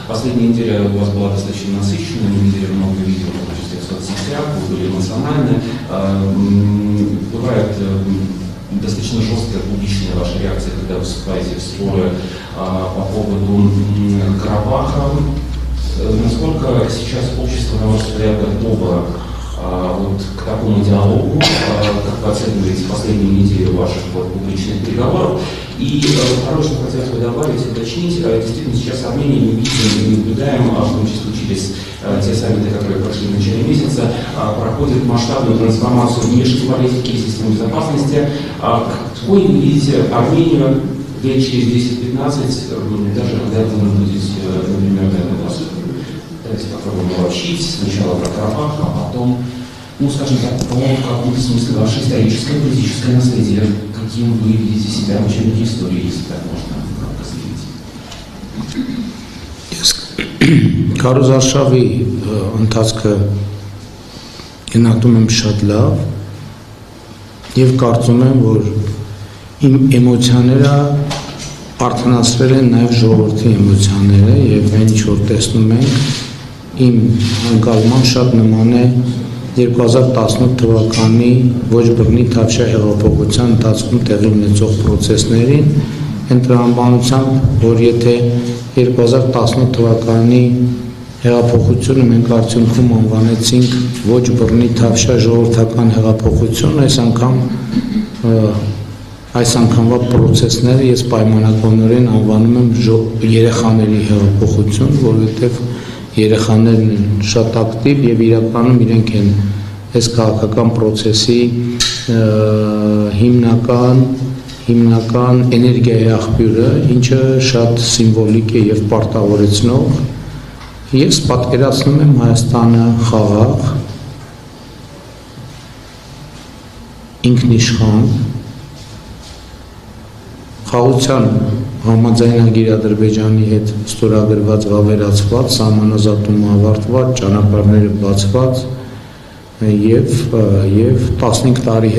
Последняя неделя у вас была достаточно насыщенная, мы видели много видео в в соцсетях, вы были эмоциональны. Бывает достаточно жесткая публичная ваша реакция, когда вы вступаете в споры по поводу Карабаха. Насколько сейчас общество, на ваш взгляд, готово вот к такому диалогу, как вы оцениваете последнюю неделю ваших публичных переговоров? И второе, что хотелось бы добавить, уточнить, действительно сейчас в Армении мы видим и наблюдаем, в том числе через те саммиты, которые прошли в начале месяца, проходит масштабную трансформацию внешней политики и системы безопасности. Какой вы видите Армению лет через 10-15, даже когда вы будете, например, на этот вопрос? Давайте попробуем обобщить. Сначала про Карабах, а потом, ну, скажем так, по какому-то смысле ваше историческое, политическое наследие, каким вы видите себя в учебнике истории, если так можно заявить. Քարոզարշավի ընթացքը գնահատում եմ շատ լավ եւ կարծում եմ, որ իմ էմոցիաները արդանացրել են նաեւ ժողովրդի էմոցիաները եւ այն ինչ որ տեսնում ենք իմ անկալման շատ նման է 2018 թվականի ոչ բռնի Թավշյա հեղափոխության ընթացքում տեղի ունեցող process-ներին, այն տրամաբանությամբ, որ եթե 2018 թվականի հեղափոխությունը մենք արդյունքում անվանեցինք ոչ բռնի Թավշյա ժողովրդական հեղափոխություն, այս անգամվա process-ները ես պայմանականորեն անվանում եմ երեխաների հեղափոխություն, որովհետև երեխաներն շատ ակտիվ եւ իրականում իրենք են այս քաղաքական process-ի հիմնական էներգիայի աղբյուրը, ինչը շատ սիմվոլիկ է եւ պարտավորեցնող։ Ես պատկերացնում եմ Հայաստանը խաղաղ, ինքնիշխան, խաղաղության համաձայնագիր Ադրբեջանի հետ ստորագրված վավերացված, սահմանազատումը ավարտված, ճանապարհները բացված եւ 15 տարի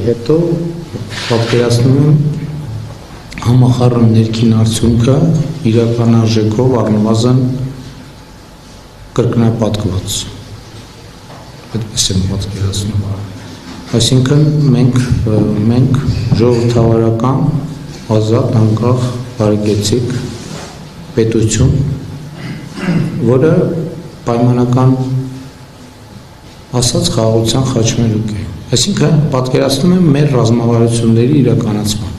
հետո պատկերացնում եմ համախառն ներքին արդյունքը իրական արժեքով առնվազն կրկնապատկված։ Այդպես եմ պատկերացնում։ Այսինքն մենք ժողովրդավարական, ազատ, անկախ, բարեկեցիկ պետություն, որը պայմանական ասած խաղաղության խաչմերուկ է։ Այսինքն պատկերացնում եմ մեր ռազմավարությունների իրականացման։